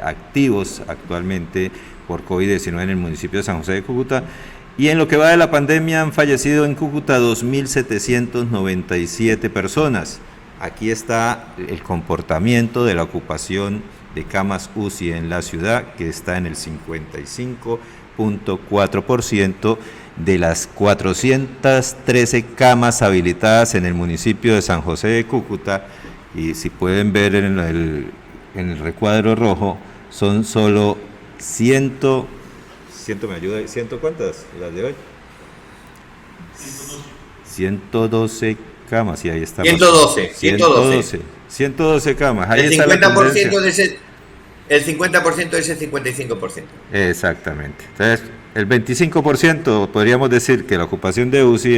activos actualmente por COVID-19 en el municipio de San José de Cúcuta, y en lo que va de la pandemia han fallecido en Cúcuta 2.797 personas. Aquí está el comportamiento de la ocupación de camas UCI en la ciudad, que está en el 55.4% de las 413 camas habilitadas en el municipio de San José de Cúcuta. Y si pueden ver en el recuadro rojo, son solo 100, ¿me ayuda? ¿100 cuántas? ¿Las de hoy? 112 camas, y ahí está. 112 camas. Ahí el 50% de ese, el 50% de ese 55%. Exactamente. Entonces, el 25% podríamos decir que la ocupación de UCI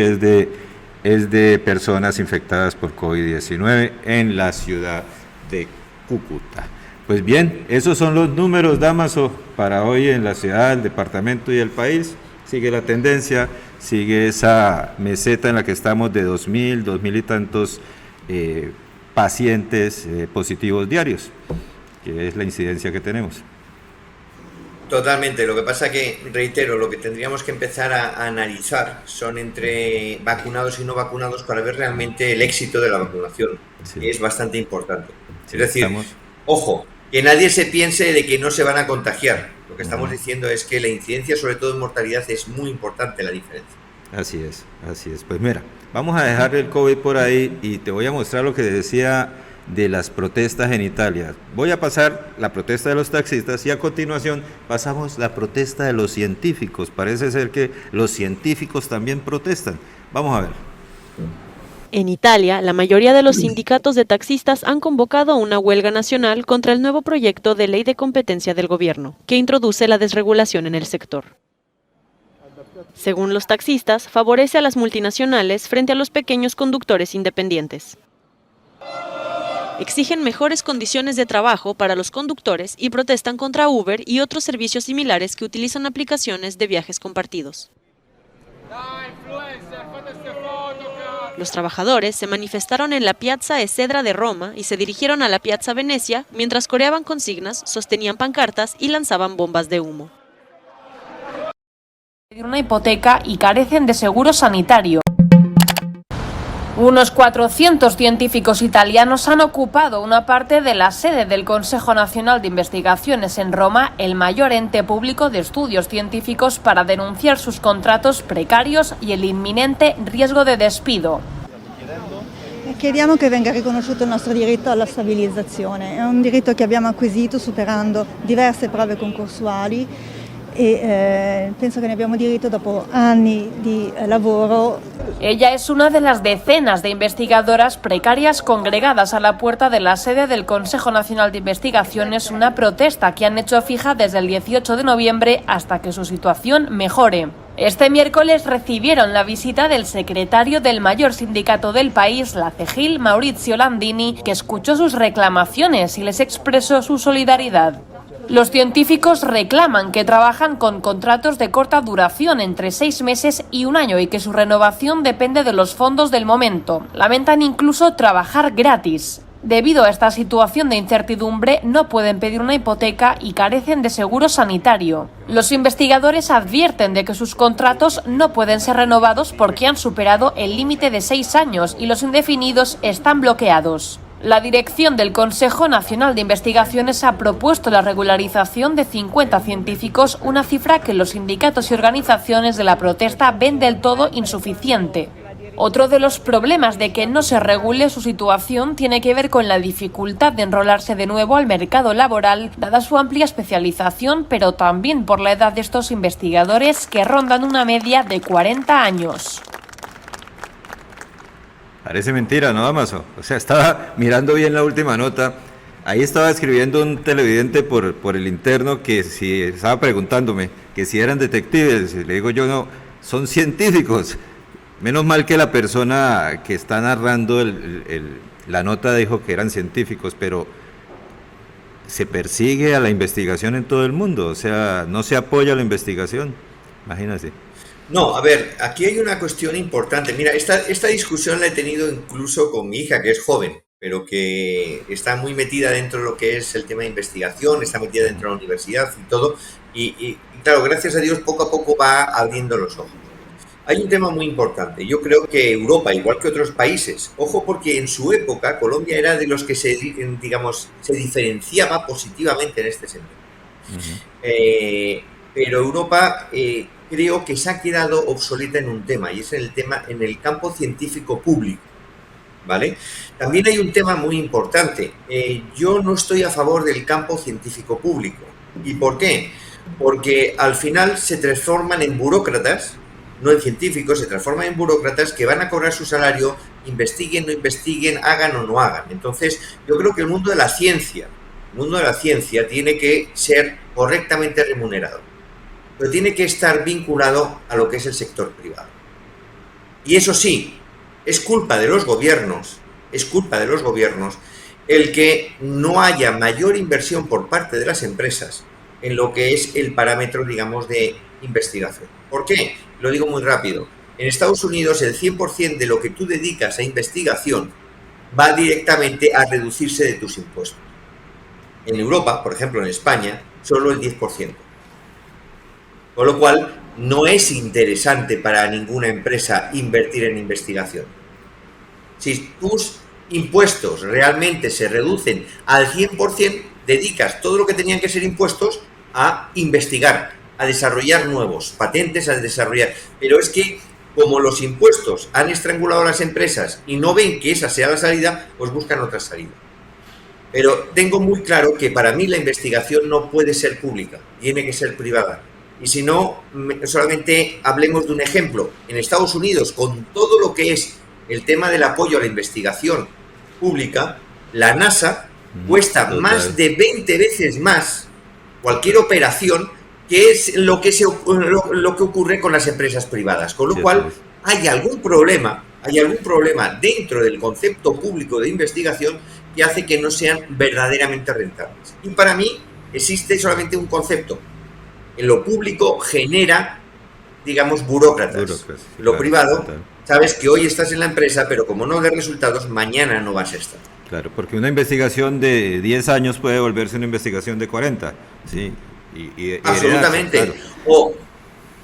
es de personas infectadas por COVID-19 en la ciudad de Cúcuta. Pues bien, esos son los números, Dámaso, para hoy en la ciudad, el departamento y el país. Sigue la tendencia, sigue esa meseta en la que estamos de 2.000 y tantos pacientes positivos diarios, que es la incidencia que tenemos. Totalmente, lo que pasa que, reitero, lo que tendríamos que empezar a analizar son entre vacunados y no vacunados para ver realmente el éxito de la vacunación, que es bastante importante. Sí, es decir, ojo, que nadie se piense de que no se van a contagiar. Lo que estamos diciendo es que la incidencia, sobre todo en mortalidad, es muy importante la diferencia. Así es. Pues mira, vamos a dejar el COVID por ahí y te voy a mostrar lo que decía de las protestas en Italia. Voy a pasar la protesta de los taxistas y a continuación pasamos la protesta de los científicos. Parece ser que los científicos también protestan. Vamos a ver. En Italia, la mayoría de los sindicatos de taxistas han convocado una huelga nacional contra el nuevo proyecto de ley de competencia del gobierno, que introduce la desregulación en el sector. Según los taxistas, favorece a las multinacionales frente a los pequeños conductores independientes. Exigen mejores condiciones de trabajo para los conductores y protestan contra Uber y otros servicios similares que utilizan aplicaciones de viajes compartidos. Los trabajadores se manifestaron en la Piazza Esedra de Roma y se dirigieron a la Piazza Venecia mientras coreaban consignas, sostenían pancartas y lanzaban bombas de humo. Una hipoteca y carecen de seguro sanitario. Unos 400 científicos italianos han ocupado una parte de la sede del Consejo Nacional de Investigaciones en Roma, el mayor ente público de estudios científicos, para denunciar sus contratos precarios y el inminente riesgo de despido. Chiediamo che venga riconosciuto il nostro diritto alla stabilizzazione. È un diritto che abbiamo acquisito superando diverse prove concorsuali e penso che ne abbiamo diritto dopo anni di lavoro. Ella es una de las decenas de investigadoras precarias congregadas a la puerta de la sede del Consejo Nacional de Investigaciones, una protesta que han hecho fija desde el 18 de noviembre hasta que su situación mejore. Este miércoles recibieron la visita del secretario del mayor sindicato del país, la CEGIL, Maurizio Landini, que escuchó sus reclamaciones y les expresó su solidaridad. Los científicos reclaman que trabajan con contratos de corta duración, entre 6 meses y 1 año, y que su renovación depende de los fondos del momento. Lamentan incluso trabajar gratis. Debido a esta situación de incertidumbre, no pueden pedir una hipoteca y carecen de seguro sanitario. Los investigadores advierten de que sus contratos no pueden ser renovados porque han superado el límite de 6 años y los indefinidos están bloqueados. La dirección del Consejo Nacional de Investigaciones ha propuesto la regularización de 50 científicos, una cifra que los sindicatos y organizaciones de la protesta ven del todo insuficiente. Otro de los problemas de que no se regule su situación tiene que ver con la dificultad de enrolarse de nuevo al mercado laboral, dada su amplia especialización, pero también por la edad de estos investigadores, que rondan una media de 40 años. Parece mentira, ¿no, Damaso? O sea, estaba mirando bien la última nota. Ahí estaba escribiendo un televidente por el interno que si estaba preguntándome que si eran detectives. Le digo yo, no, son científicos. Menos mal que la persona que está narrando la nota dijo que eran científicos, pero se persigue a la investigación en todo el mundo. O sea, no se apoya a la investigación. Imagínate. No, a ver, aquí hay una cuestión importante. Mira, esta discusión la he tenido incluso con mi hija, que es joven, pero que está muy metida dentro de lo que es el tema de investigación, está metida dentro de la universidad y todo. Y claro, gracias a Dios, poco a poco va abriendo los ojos. Hay un tema muy importante. Yo creo que Europa, igual que otros países, ojo, porque en su época Colombia era de los que se diferenciaba positivamente en este sentido. Pero Europa creo que se ha quedado obsoleta en un tema, y es en el campo científico público, ¿vale? También hay un tema muy importante. Yo no estoy a favor del campo científico público. ¿Y por qué? Porque al final se transforman en burócratas, no en científicos, se transforman en burócratas que van a cobrar su salario, investiguen, no investiguen, hagan o no hagan. Entonces, yo creo que el mundo de la ciencia tiene que ser correctamente remunerado, pero tiene que estar vinculado a lo que es el sector privado. Y eso sí, es culpa de los gobiernos el que no haya mayor inversión por parte de las empresas en lo que es el parámetro, digamos, de investigación. ¿Por qué? Lo digo muy rápido. En Estados Unidos el 100% de lo que tú dedicas a investigación va directamente a reducirse de tus impuestos. En Europa, por ejemplo en España, solo el 10%. Con lo cual, no es interesante para ninguna empresa invertir en investigación. Si tus impuestos realmente se reducen al 100%, dedicas todo lo que tenían que ser impuestos a investigar, a desarrollar nuevos patentes, a desarrollar. Pero es que, como los impuestos han estrangulado a las empresas y no ven que esa sea la salida, pues buscan otra salida. Pero tengo muy claro que para mí la investigación no puede ser pública, tiene que ser privada. Y si no, solamente hablemos de un ejemplo. En Estados Unidos, con todo lo que es el tema del apoyo a la investigación pública, la NASA cuesta más de 20 veces más cualquier operación que es lo que ocurre con las empresas privadas. Con lo cual, hay algún problema dentro del concepto público de investigación que hace que no sean verdaderamente rentables. Y para mí existe solamente un concepto. En lo público genera, digamos, burócratas. Lo privado, sabes que hoy estás en la empresa, pero como no des resultados, mañana no vas a estar. Claro, porque una investigación de 10 años puede volverse una investigación de 40, ¿sí? Absolutamente. Claro.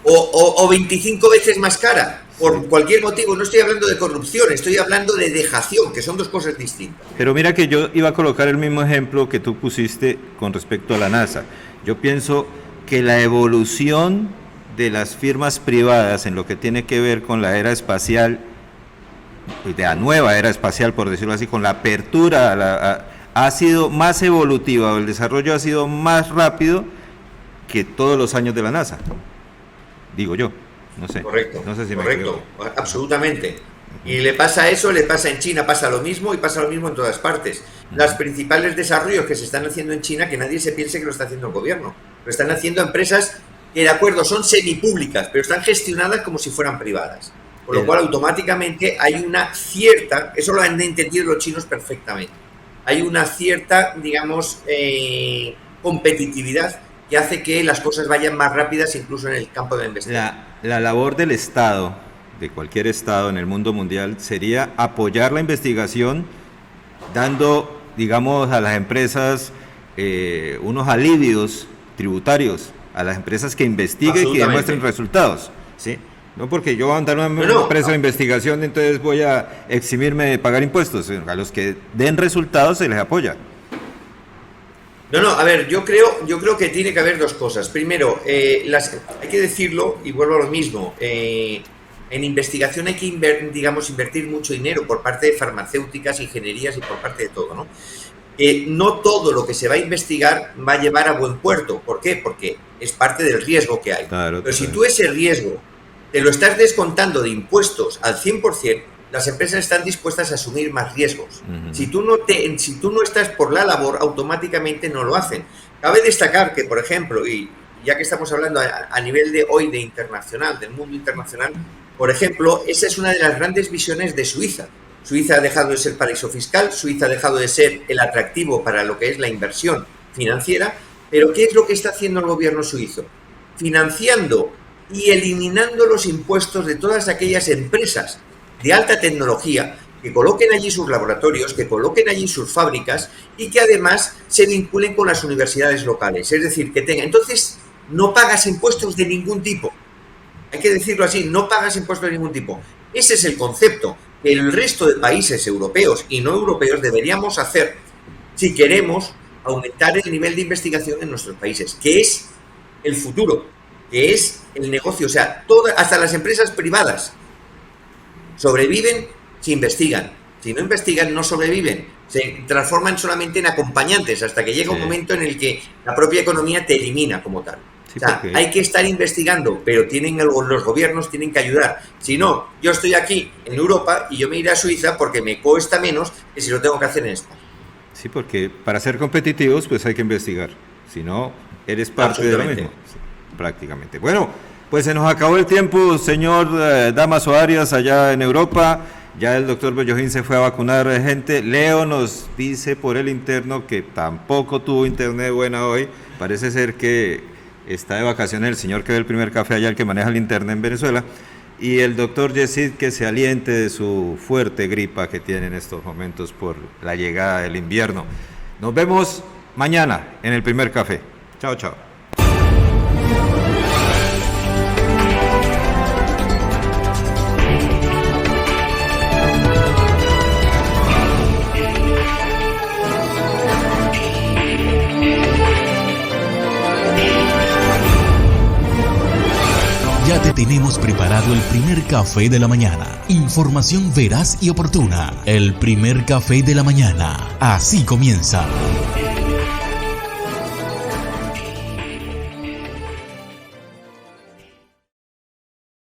O 25 veces más cara, por cualquier motivo. No estoy hablando de corrupción, estoy hablando de dejación, que son dos cosas distintas. Pero mira que yo iba a colocar el mismo ejemplo que tú pusiste con respecto a la NASA. Yo pienso que la evolución de las firmas privadas en lo que tiene que ver con la era espacial, de la nueva era espacial, por decirlo así, con la apertura, ha sido más evolutiva, el desarrollo ha sido más rápido que todos los años de la NASA, digo yo, no sé. Correcto, no sé si correcto, absolutamente. Y le pasa eso, le pasa en China, pasa lo mismo y pasa lo mismo en todas partes. Los principales desarrollos que se están haciendo en China, que nadie se piense que lo está haciendo el gobierno, lo están haciendo empresas que, de acuerdo, son semipúblicas, pero están gestionadas como si fueran privadas. Con lo cual, automáticamente hay una cierta, eso lo han entendido los chinos perfectamente, hay una cierta, digamos, competitividad que hace que las cosas vayan más rápidas incluso en el campo de la investigación. La labor del Estado, de cualquier Estado en el mundo mundial, sería apoyar la investigación dando, digamos, a las empresas unos alivios tributarios, a las empresas que investiguen y que demuestren resultados, ¿sí? No porque yo voy a andar una empresa de investigación, entonces voy a eximirme de pagar impuestos. A los que den resultados se les apoya. No, a ver, yo creo que tiene que haber dos cosas. Primero, hay que decirlo, y vuelvo a lo mismo, en investigación hay que invertir mucho dinero por parte de farmacéuticas, ingenierías y por parte de todo, ¿no? No todo lo que se va a investigar va a llevar a buen puerto. ¿Por qué? Porque es parte del riesgo que hay. Claro, pero si tú ese riesgo te lo estás descontando de impuestos al 100%, las empresas están dispuestas a asumir más riesgos. Si tú no estás por la labor, automáticamente no lo hacen. Cabe destacar que, por ejemplo, y ya que estamos hablando a nivel de hoy de internacional, del mundo internacional, por ejemplo, esa es una de las grandes visiones de Suiza. Suiza ha dejado de ser paraíso fiscal, Suiza ha dejado de ser el atractivo para lo que es la inversión financiera, pero ¿qué es lo que está haciendo el gobierno suizo? Financiando y eliminando los impuestos de todas aquellas empresas de alta tecnología que coloquen allí sus laboratorios, que coloquen allí sus fábricas y que además se vinculen con las universidades locales. Es decir, que tengan... Entonces, no pagas impuestos de ningún tipo. Hay que decirlo así, no pagas impuestos de ningún tipo. Ese es el concepto que el resto de países europeos y no europeos deberíamos hacer si queremos aumentar el nivel de investigación en nuestros países, que es el futuro, que es el negocio. O sea, hasta las empresas privadas sobreviven si investigan. Si no investigan, no sobreviven. Se transforman solamente en acompañantes hasta que llega un momento en el que la propia economía te elimina como tal. O sea, hay que estar investigando, pero los gobiernos tienen que ayudar. Si no, yo estoy aquí en Europa y yo me iré a Suiza porque me cuesta menos que si lo tengo que hacer en España. Sí, porque para ser competitivos pues hay que investigar. Si no, eres parte de lo mismo. Sí, prácticamente. Bueno, pues se nos acabó el tiempo, señor Damaso Arias, allá en Europa. Ya el doctor Bellojín se fue a vacunar gente. Leo nos dice por el interno que tampoco tuvo internet buena hoy. Parece ser que está de vacaciones el señor que ve el primer café allá, el que maneja el internet en Venezuela. Y el doctor Yesid que se aliente de su fuerte gripa que tiene en estos momentos por la llegada del invierno. Nos vemos mañana en el primer café. Chao, chao. Ya te tenemos preparado el primer café de la mañana. Información veraz y oportuna. El primer café de la mañana. Así comienza.